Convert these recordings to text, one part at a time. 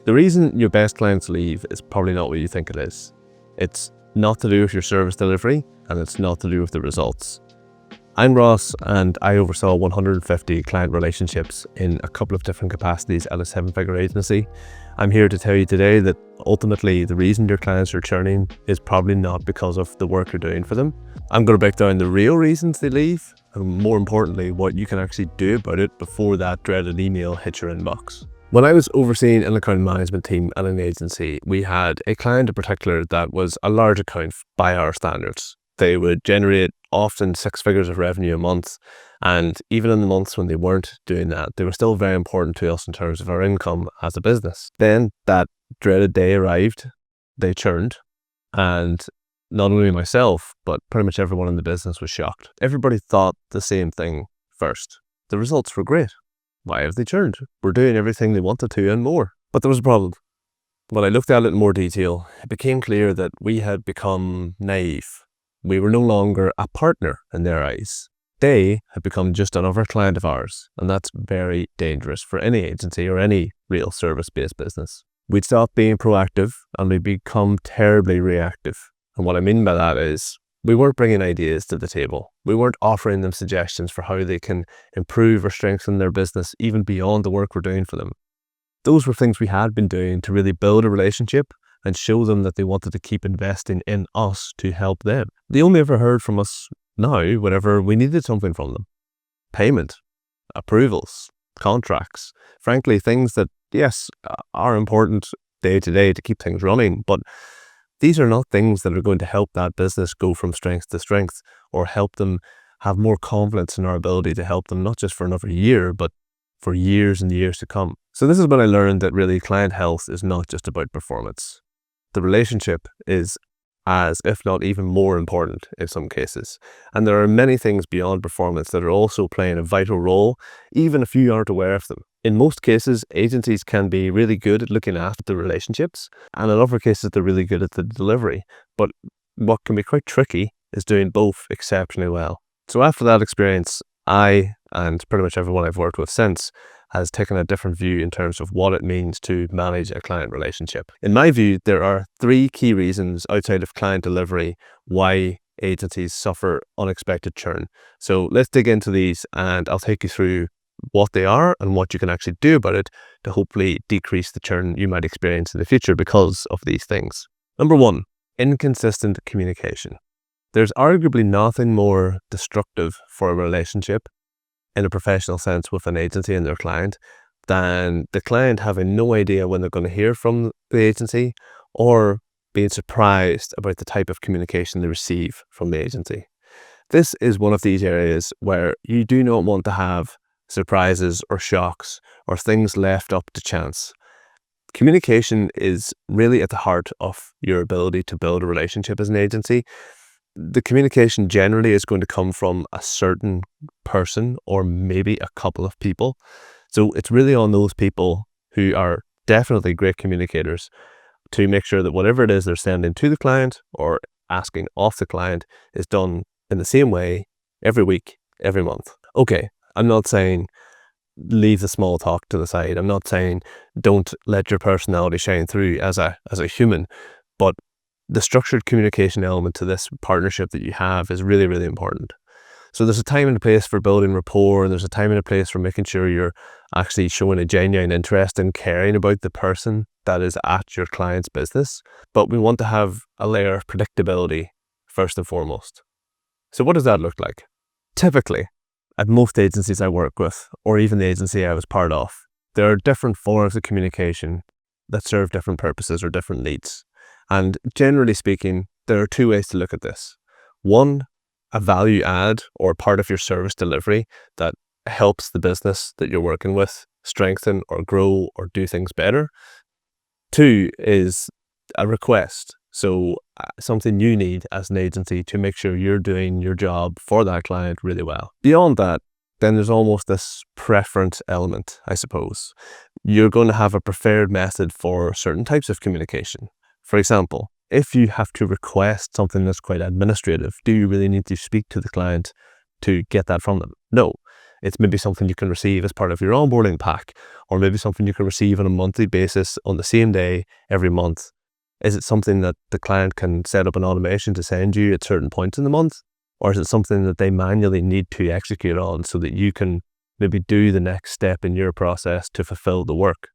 The reason your best clients leave is probably not what you think it is. It's not to do with your service delivery, and it's not to do with the results. I'm Ross, and I oversaw 150 client relationships in a couple of different capacities at a 7-figure agency. I'm here to tell you today that ultimately the reason your clients are churning is probably not because of the work you're doing for them. I'm going to break down the real reasons they leave, and more importantly, what you can actually do about it before that dreaded email hits your inbox. When I was overseeing an account management team at an agency, we had a client in particular that was a large account by our standards. They would generate often 6 figures of revenue a month, and even in the months when they weren't doing that, they were still very important to us in terms of our income as a business. Then that dreaded day arrived, they churned, and not only myself, but pretty much everyone in the business was shocked. Everybody thought the same thing first. The results were great. Why have they churned? We're doing everything they wanted to and more. But there was a problem. When I looked at it in more detail, it became clear that we had become naive. We were no longer a partner in their eyes. They had become just another client of ours, and that's very dangerous for any agency or any real service-based business. We'd stopped being proactive and we'd become terribly reactive. And what I mean by that is, we weren't bringing ideas to the table. We weren't offering them suggestions for how they can improve or strengthen their business even beyond the work we're doing for them. Those were things we had been doing to really build a relationship and show them that they wanted to keep investing in us to help them. They only ever heard from us now whenever we needed something from them. Payment, approvals, contracts, frankly, things that, yes, are important day to day to keep things running, but these are not things that are going to help that business go from strength to strength or help them have more confidence in our ability to help them not just for another year, but for years and years to come. So this is when I learned that really client health is not just about performance. The relationship is as, if not even more important in some cases. And there are many things beyond performance that are also playing a vital role, even if you aren't aware of them. In most cases, agencies can be really good at looking after the relationships, and in other cases, they're really good at the delivery. But what can be quite tricky is doing both exceptionally well. So after that experience, I, and pretty much everyone I've worked with since, has taken a different view in terms of what it means to manage a client relationship. In my view, there are 3 key reasons outside of client delivery why agencies suffer unexpected churn. So let's dig into these and I'll take you through what they are and what you can actually do about it to hopefully decrease the churn you might experience in the future because of these things. Number 1, inconsistent communication. There's arguably nothing more destructive for a relationship in a professional sense with an agency and their client than the client having no idea when they're going to hear from the agency or being surprised about the type of communication they receive from the agency. This is one of these areas where you do not want to have surprises or shocks or things left up to chance. Communication is really at the heart of your ability to build a relationship as an agency. The communication generally is going to come from a certain person or maybe a couple of people. So it's really on those people who are definitely great communicators to make sure that whatever it is they're sending to the client or asking off the client is done in the same way every week, every month. Okay, I'm not saying leave the small talk to the side. I'm not saying don't let your personality shine through as a human, but the structured communication element to this partnership that you have is really, really important. So there's a time and a place for building rapport, and there's a time and a place for making sure you're actually showing a genuine interest in caring about the person that is at your client's business. But we want to have a layer of predictability first and foremost. So what does that look like? Typically, at most agencies I work with, or even the agency I was part of, there are different forms of communication that serve different purposes or different needs. And generally speaking, there are 2 ways to look at this. 1, a value add or part of your service delivery that helps the business that you're working with strengthen or grow or do things better. 2 is a request. So something you need as an agency to make sure you're doing your job for that client really well. Beyond that, then there's almost this preference element, I suppose. You're going to have a preferred method for certain types of communication. For example, if you have to request something that's quite administrative, do you really need to speak to the client to get that from them? No. It's maybe something you can receive as part of your onboarding pack, or maybe something you can receive on a monthly basis on the same day every month. Is it something that the client can set up an automation to send you at certain points in the month? Or is it something that they manually need to execute on so that you can maybe do the next step in your process to fulfill the work?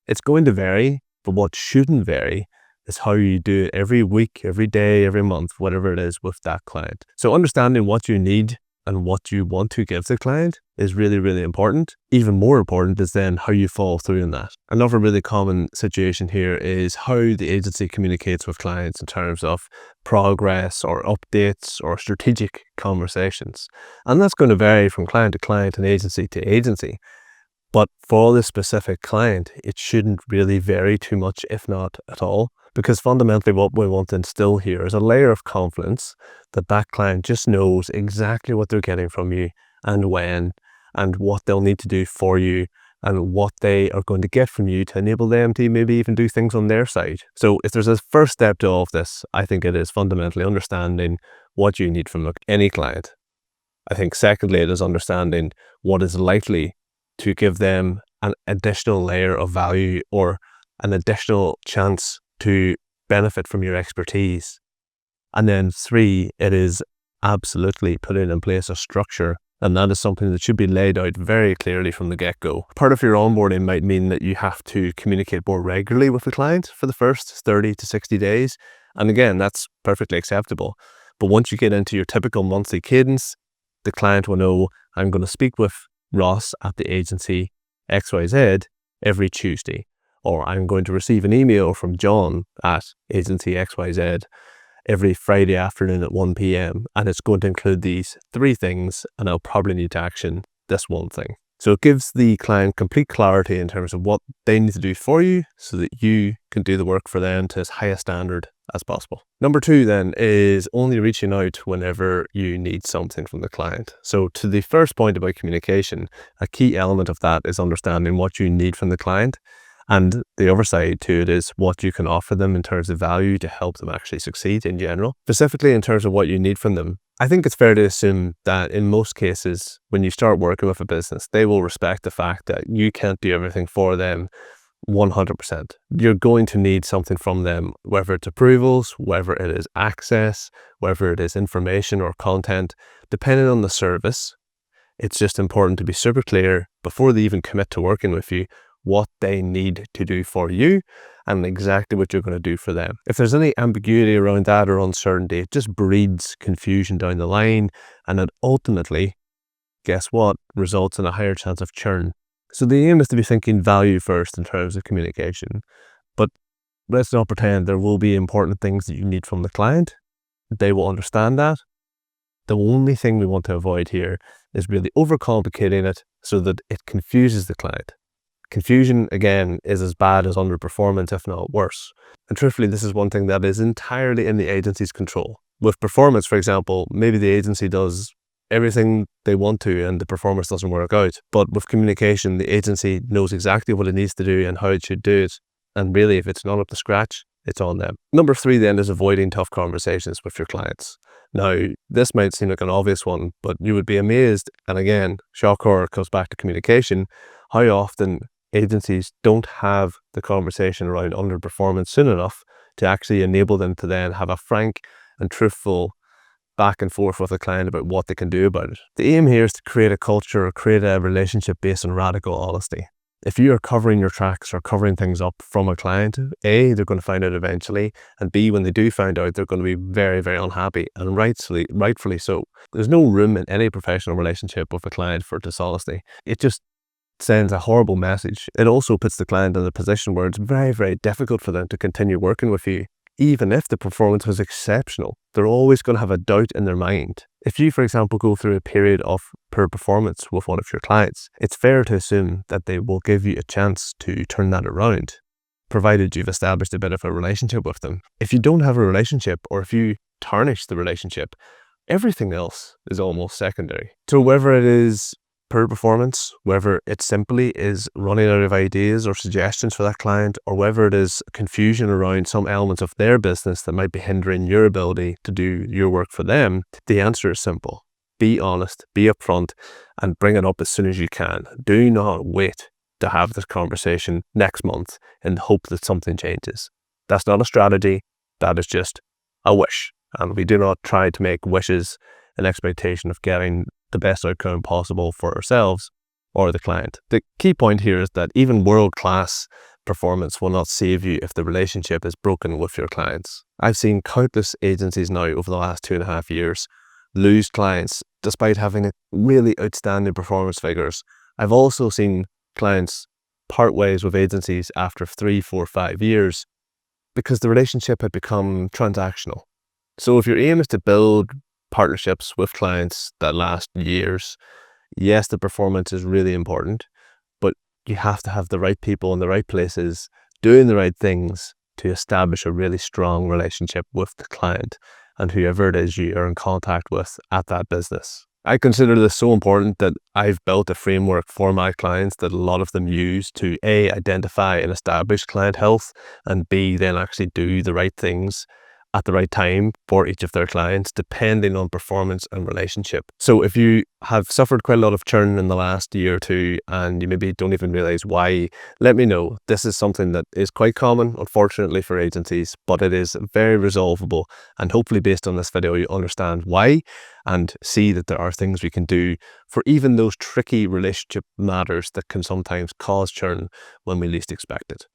It's going to vary, but what shouldn't vary is how you do it every week, every day, every month, whatever it is with that client. So understanding what you need and what you want to give the client is really, really important. Even more important is then how you follow through on that. Another really common situation here is how the agency communicates with clients in terms of progress or updates or strategic conversations. And that's going to vary from client to client and agency to agency. But for this specific client, it shouldn't really vary too much, if not at all, because fundamentally what we want to instill here is a layer of confidence that that client just knows exactly what they're getting from you and when, and what they'll need to do for you and what they are going to get from you to enable them to maybe even do things on their side. So if there's a first step to all of this, I think it is fundamentally understanding what you need from any client. I think secondly, it is understanding what is likely to give them an additional layer of value or an additional chance to benefit from your expertise. And then 3, it is absolutely putting in place a structure, and that is something that should be laid out very clearly from the get-go. Part of your onboarding might mean that you have to communicate more regularly with the client for the first 30 to 60 days. And again, that's perfectly acceptable. But once you get into your typical monthly cadence, the client will know, I'm going to speak with Ross at the agency XYZ every Tuesday, or I'm going to receive an email from John at agency XYZ every Friday afternoon at 1 p.m. and it's going to include these 3 things, and I'll probably need to action this one thing. So it gives the client complete clarity in terms of what they need to do for you so that you can do the work for them to as high a standard as possible. Number 2 then is only reaching out whenever you need something from the client. So to the first point about communication, a key element of that is understanding what you need from the client. And the other side to it is what you can offer them in terms of value to help them actually succeed in general. Specifically in terms of what you need from them, I think it's fair to assume that in most cases, when you start working with a business, they will respect the fact that you can't do everything for them 100%. You're going to need something from them, whether it's approvals, whether it is access, whether it is information or content, depending on the service. It's just important to be super clear before they even commit to working with you what they need to do for you and exactly what you're going to do for them. If there's any ambiguity around that or uncertainty, it just breeds confusion down the line, and it ultimately, guess what, results in a higher chance of churn. So the aim is to be thinking value first in terms of communication, but let's not pretend there will be important things that you need from the client. They will understand that. The only thing we want to avoid here is really overcomplicating it so that it confuses the client. Confusion, again, is as bad as underperformance, if not worse. And truthfully, this is one thing that is entirely in the agency's control. With performance, for example, maybe the agency does everything they want to and the performance doesn't work out. But with communication, the agency knows exactly what it needs to do and how it should do it. And really, if it's not up to scratch, it's on them. Number 3 then is avoiding tough conversations with your clients. Now, this might seem like an obvious one, but you would be amazed, and again, shock horror comes back to communication, how often agencies don't have the conversation around underperformance soon enough to actually enable them to then have a frank and truthful back and forth with a client about what they can do about it. The aim here is to create a culture or create a relationship based on radical honesty. If you are covering your tracks or covering things up from a client, A, they're going to find out eventually, and B, when they do find out, they're going to be very, very unhappy, and rightfully so. There's no room in any professional relationship with a client for dishonesty. It just sends a horrible message. It also puts the client in a position where it's very, very difficult for them to continue working with you. Even if the performance was exceptional, they're always going to have a doubt in their mind. If you, for example, go through a period of poor performance with one of your clients, it's fair to assume that they will give you a chance to turn that around, provided you've established a bit of a relationship with them. If you don't have a relationship, or if you tarnish the relationship, everything else is almost secondary. So whether it is poor performance, whether it simply is running out of ideas or suggestions for that client, or whether it is confusion around some elements of their business that might be hindering your ability to do your work for them, the answer is simple. be honest, be upfront, and bring it up as soon as you can. Do not wait to have this conversation next month and hope that something changes. That's not a strategy. That is just a wish. And we do not try to make wishes an expectation of getting the best outcome possible for ourselves or the client. The key point here is that even world-class performance will not save you if the relationship is broken with your clients. I've seen countless agencies now over the last 2.5 years lose clients despite having really outstanding performance figures. I've also seen clients part ways with agencies after 3, 4, 5 years because the relationship had become transactional. So if your aim is to build partnerships with clients that last years, yes, the performance is really important, but you have to have the right people in the right places doing the right things to establish a really strong relationship with the client and whoever it is you are in contact with at that business. I consider this so important that I've built a framework for my clients that a lot of them use to A, identify and establish client health, and B, then actually do the right things at the right time for each of their clients, depending on performance and relationship. So if you have suffered quite a lot of churn in the last year or two and you maybe don't even realize why, let me know. This is something that is quite common, unfortunately, for agencies, but it is very resolvable. And hopefully based on this video, you understand why and see that there are things we can do for even those tricky relationship matters that can sometimes cause churn when we least expect it.